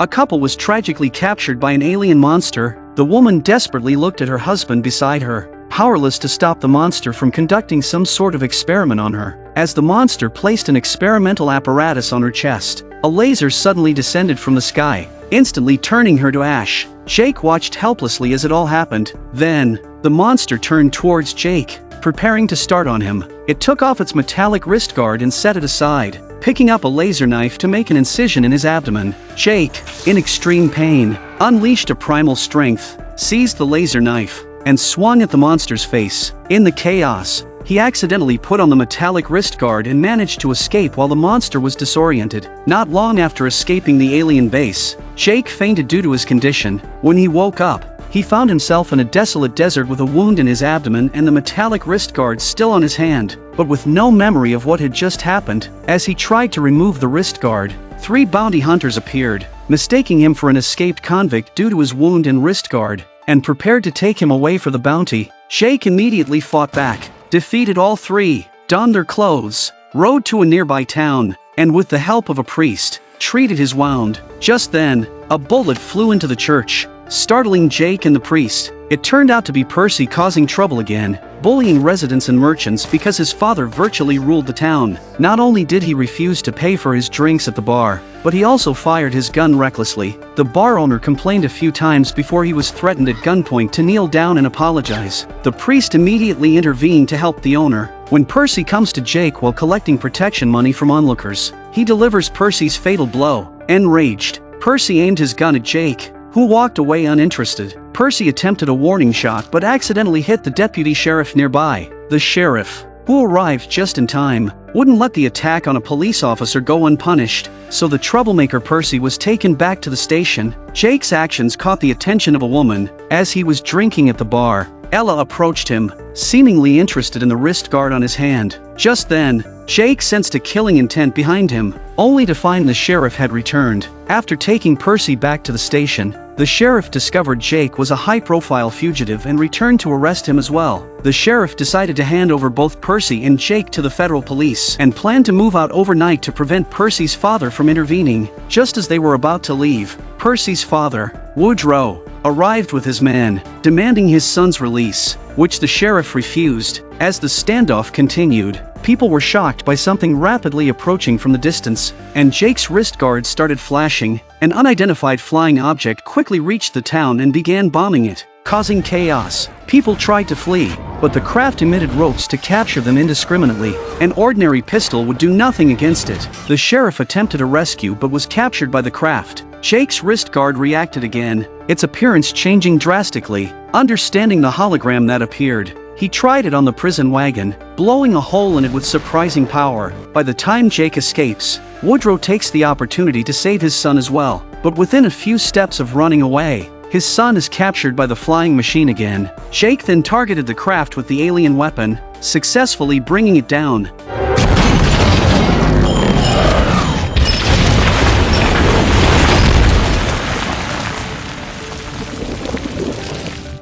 A couple was tragically captured by an alien monster. The woman desperately looked at her husband beside her, powerless to stop the monster from conducting some sort of experiment on her. As the monster placed an experimental apparatus on her chest, a laser suddenly descended from the sky, instantly turning her to ash. Jake watched helplessly as it all happened. Then, the monster turned towards Jake, preparing to start on him. It took off its metallic wrist guard and set it aside, picking up a laser knife to make an incision in his abdomen. Jake, in extreme pain, unleashed a primal strength, seized the laser knife, and swung at the monster's face. In the chaos, he accidentally put on the metallic wrist guard and managed to escape while the monster was disoriented. Not long after escaping the alien base, Jake fainted due to his condition. When he woke up, he found himself in a desolate desert with a wound in his abdomen and the metallic wrist guard still on his hand, but with no memory of what had just happened. As he tried to remove the wrist guard, 3 bounty hunters appeared, mistaking him for an escaped convict due to his wound and wrist guard, and prepared to take him away for the bounty. Jake immediately fought back, defeated all 3, donned their clothes, rode to a nearby town, and with the help of a priest, treated his wound. Just then, a bullet flew into the church, startling Jake and the priest. It turned out to be Percy causing trouble again, bullying residents and merchants because his father virtually ruled the town. Not only did he refuse to pay for his drinks at the bar, but he also fired his gun recklessly. The bar owner complained a few times before he was threatened at gunpoint to kneel down and apologize. The priest immediately intervened to help the owner. When Percy comes to Jake while collecting protection money from onlookers, he delivers Percy's fatal blow. Enraged, Percy aimed his gun at Jake, who walked away uninterested. Percy attempted a warning shot but accidentally hit the deputy sheriff nearby. The sheriff, who arrived just in time, wouldn't let the attack on a police officer go unpunished, so the troublemaker Percy was taken back to the station. Jake's actions caught the attention of a woman. As he was drinking at the bar, Ella approached him, seemingly interested in the wrist guard on his hand. Just then, Jake sensed a killing intent behind him, only to find the sheriff had returned. After taking Percy back to the station, the sheriff discovered Jake was a high-profile fugitive and returned to arrest him as well. The sheriff decided to hand over both Percy and Jake to the federal police and planned to move out overnight to prevent Percy's father from intervening. Just as they were about to leave, Percy's father, Woodrow, arrived with his men, demanding his son's release, which the sheriff refused. As the standoff continued, people were shocked by something rapidly approaching from the distance, and Jake's wrist guard started flashing. An unidentified flying object quickly reached the town and began bombing it, causing chaos. People tried to flee, but the craft emitted ropes to capture them indiscriminately. An ordinary pistol would do nothing against it. The sheriff attempted a rescue but was captured by the craft. Jake's wrist guard reacted again, its appearance changing drastically. Understanding the hologram that appeared, he tried it on the prison wagon, blowing a hole in it with surprising power. By the time Jake escapes, Woodrow takes the opportunity to save his son as well, but within a few steps of running away, his son is captured by the flying machine again. Jake then targeted the craft with the alien weapon, successfully bringing it down.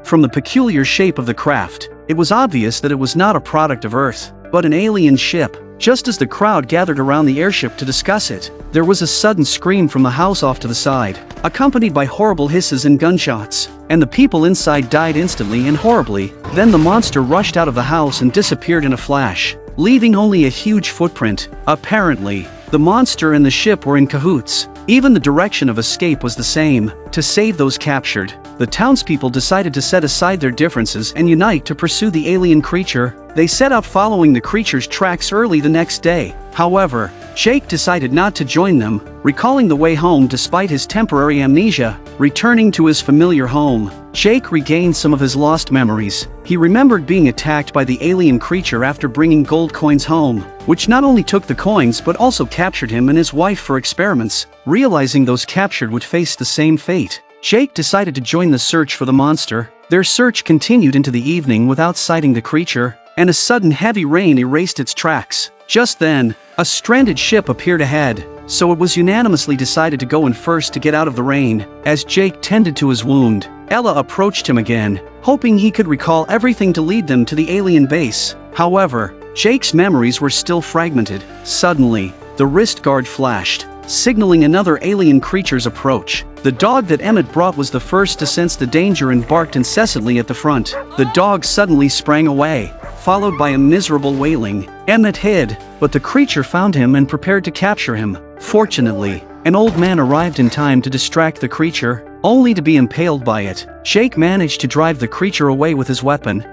From the peculiar shape of the craft, it was obvious that it was not a product of Earth, but an alien ship. Just as the crowd gathered around the airship to discuss it, there was a sudden scream from the house off to the side, accompanied by horrible hisses and gunshots, and the people inside died instantly and horribly. Then the monster rushed out of the house and disappeared in a flash, leaving only a huge footprint. Apparently, the monster and the ship were in cahoots. Even the direction of escape was the same. To save those captured, the townspeople decided to set aside their differences and unite to pursue the alien creature. They set out following the creature's tracks early the next day. However, Jake decided not to join them, recalling the way home despite his temporary amnesia. Returning to his familiar home, Jake regained some of his lost memories. He remembered being attacked by the alien creature after bringing gold coins home, which not only took the coins but also captured him and his wife for experiments. Realizing those captured would face the same fate, Jake decided to join the search for the monster. Their search continued into the evening without sighting the creature, and a sudden heavy rain erased its tracks. Just then, a stranded ship appeared ahead, so it was unanimously decided to go in first to get out of the rain. As Jake tended to his wound, Ella approached him again, hoping he could recall everything to lead them to the alien base. However, Jake's memories were still fragmented. Suddenly, the wrist guard flashed, signaling another alien creature's approach. The dog that Emmett brought was the first to sense the danger and barked incessantly at the front. The dog suddenly sprang away, followed by a miserable wailing. Emmett hid, but the creature found him and prepared to capture him. Fortunately, an old man arrived in time to distract the creature, only to be impaled by it. Jake managed to drive the creature away with his weapon.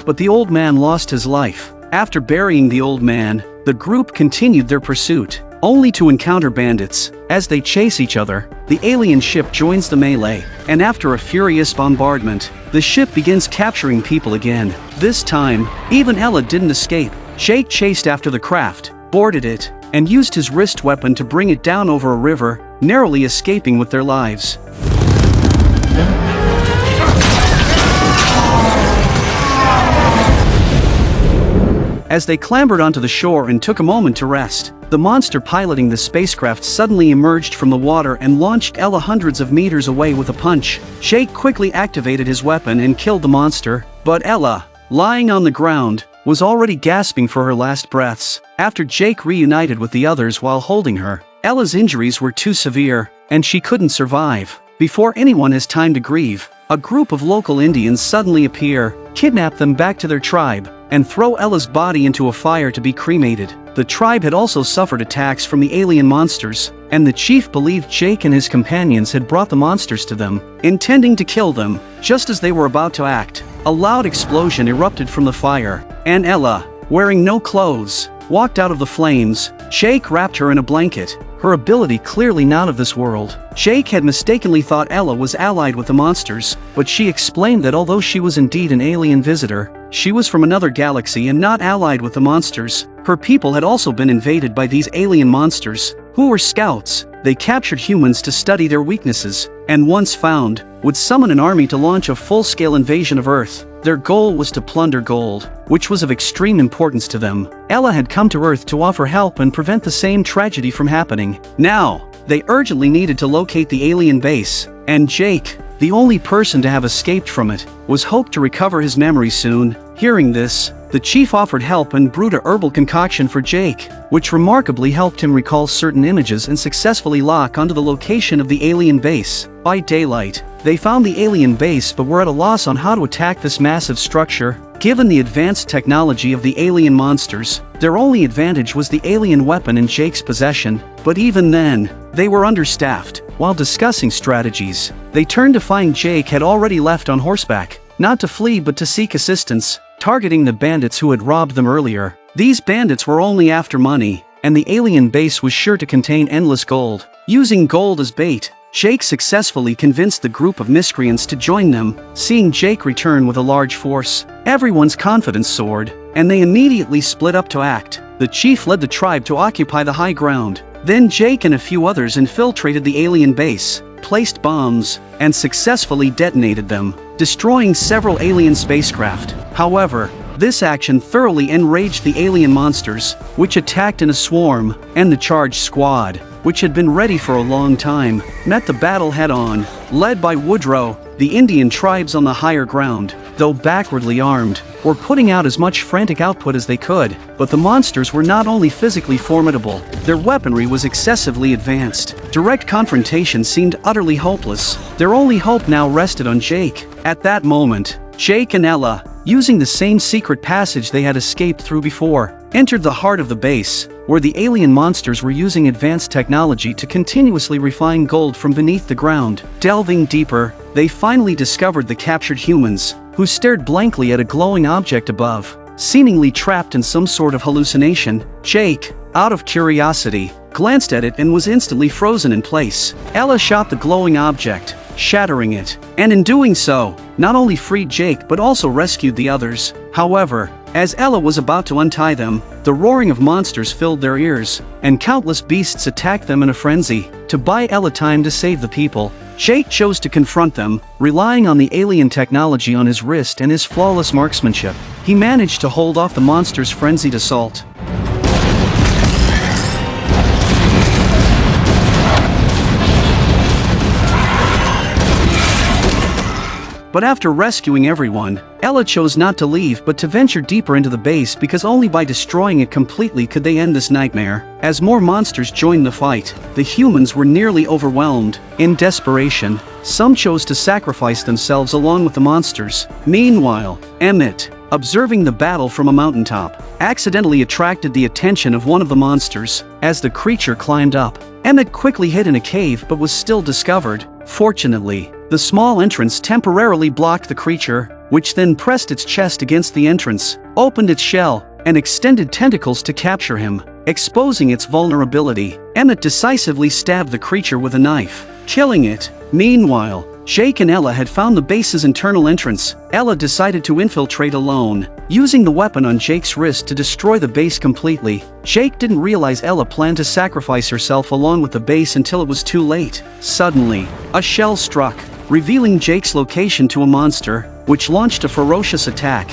But the old man lost his life. After burying the old man, the group continued their pursuit, only to encounter bandits. As they chase each other, the alien ship joins the melee, and after a furious bombardment, the ship begins capturing people again. This time, even Ella didn't escape. Jake chased after the craft, boarded it, and used his wrist weapon to bring it down over a river, narrowly escaping with their lives. As they clambered onto the shore and took a moment to rest, the monster piloting the spacecraft suddenly emerged from the water and launched Ella hundreds of meters away with a punch. Jake quickly activated his weapon and killed the monster, but Ella, lying on the ground, was already gasping for her last breaths. After Jake reunited with the others while holding her, Ella's injuries were too severe, and she couldn't survive. Before anyone has time to grieve, a group of local Indians suddenly appear, kidnap them back to their tribe, and throw Ella's body into a fire to be cremated. The tribe had also suffered attacks from the alien monsters, and the chief believed Jake and his companions had brought the monsters to them, intending to kill them. Just as they were about to act, a loud explosion erupted from the fire, and Ella, wearing no clothes, walked out of the flames. Jake wrapped her in a blanket, her ability clearly not of this world. Jake had mistakenly thought Ella was allied with the monsters, but she explained that although she was indeed an alien visitor, she was from another galaxy and not allied with the monsters. Her people had also been invaded by these alien monsters, who were scouts. They captured humans to study their weaknesses, and once found, would summon an army to launch a full-scale invasion of Earth. Their goal was to plunder gold, which was of extreme importance to them. Ella had come to Earth to offer help and prevent the same tragedy from happening. Now, they urgently needed to locate the alien base, and Jake, the only person to have escaped from it, was hoped to recover his memory soon. Hearing this, the chief offered help and brewed a herbal concoction for Jake, which remarkably helped him recall certain images and successfully lock onto the location of the alien base. By daylight, they found the alien base but were at a loss on how to attack this massive structure. Given the advanced technology of the alien monsters, their only advantage was the alien weapon in Jake's possession, but even then, they were understaffed. While discussing strategies, they turned to find Jake had already left on horseback, not to flee but to seek assistance, targeting the bandits who had robbed them earlier. These bandits were only after money, and the alien base was sure to contain endless gold. Using gold as bait, Jake successfully convinced the group of miscreants to join them. Seeing Jake return with a large force, everyone's confidence soared, and they immediately split up to act. The chief led the tribe to occupy the high ground. Then Jake and a few others infiltrated the alien base, placed bombs, and successfully detonated them, destroying several alien spacecraft. However, this action thoroughly enraged the alien monsters, which attacked in a swarm, and the charged squad, which had been ready for a long time, met the battle head-on. Led by Woodrow, the Indian tribes on the higher ground, though backwardly armed, were putting out as much frantic output as they could. But the monsters were not only physically formidable, their weaponry was excessively advanced. Direct confrontation seemed utterly hopeless. Their only hope now rested on Jake. At that moment, Jake and Ella, using the same secret passage they had escaped through before, entered the heart of the base, where the alien monsters were using advanced technology to continuously refine gold from beneath the ground. Delving deeper, they finally discovered the captured humans, who stared blankly at a glowing object above, seemingly trapped in some sort of hallucination. Jake, out of curiosity, glanced at it and was instantly frozen in place. Ella shot the glowing object, shattering it, and in doing so, not only freed Jake but also rescued the others. However, as Ella was about to untie them, the roaring of monsters filled their ears, and countless beasts attacked them in a frenzy. To buy Ella time to save the people, Jake chose to confront them, relying on the alien technology on his wrist and his flawless marksmanship. He managed to hold off the monsters' frenzied assault. But after rescuing everyone, Ella chose not to leave but to venture deeper into the base because only by destroying it completely could they end this nightmare. As more monsters joined the fight, the humans were nearly overwhelmed. In desperation, some chose to sacrifice themselves along with the monsters. Meanwhile, Emmett, observing the battle from a mountaintop, accidentally attracted the attention of one of the monsters. As the creature climbed up, Emmett quickly hid in a cave but was still discovered. Fortunately, the small entrance temporarily blocked the creature, which then pressed its chest against the entrance, opened its shell, and extended tentacles to capture him. Exposing its vulnerability, Emmett decisively stabbed the creature with a knife, killing it. Meanwhile, Jake and Ella had found the base's internal entrance. Ella decided to infiltrate alone, using the weapon on Jake's wrist to destroy the base completely. Jake didn't realize Ella planned to sacrifice herself along with the base until it was too late. Suddenly, a shell struck, revealing Jake's location to a monster, which launched a ferocious attack.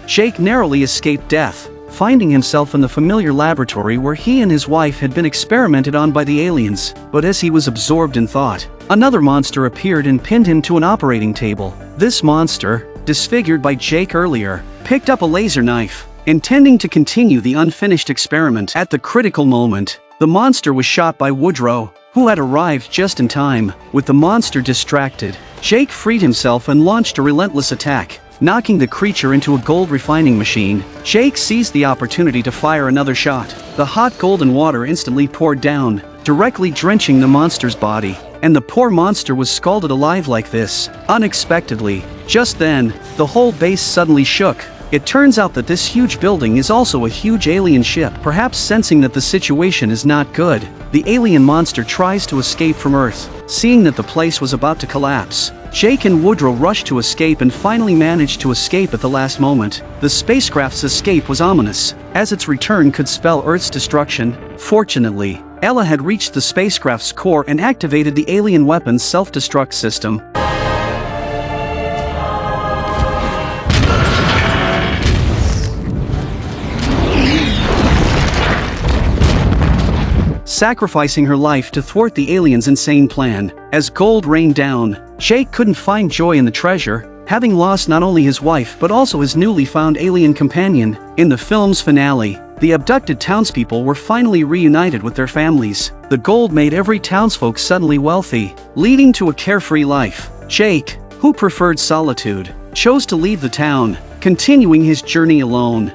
Jake narrowly escaped death, finding himself in the familiar laboratory where he and his wife had been experimented on by the aliens. But as he was absorbed in thought, another monster appeared and pinned him to an operating table. This monster, disfigured by Jake earlier, picked up a laser knife, intending to continue the unfinished experiment. At the critical moment, the monster was shot by Woodrow, who had arrived just in time. With the monster distracted, Jake freed himself and launched a relentless attack, knocking the creature into a gold refining machine. Jake seized the opportunity to fire another shot. The hot golden water instantly poured down, directly drenching the monster's body, and the poor monster was scalded alive like this, unexpectedly. Just then, the whole base suddenly shook. It turns out that this huge building is also a huge alien ship. Perhaps sensing that the situation is not good, the alien monster tries to escape from Earth. Seeing that the place was about to collapse, Jake and Woodrow rushed to escape and finally managed to escape at the last moment. The spacecraft's escape was ominous, as its return could spell Earth's destruction. Fortunately, Ella had reached the spacecraft's core and activated the alien weapon's self-destruct system. Sacrificing her life to thwart the aliens' insane plan. As gold rained down, Jake couldn't find joy in the treasure, having lost not only his wife but also his newly found alien companion. In the film's finale, the abducted townspeople were finally reunited with their families. The gold made every townsfolk suddenly wealthy, leading to a carefree life. Jake, who preferred solitude, chose to leave the town, continuing his journey alone.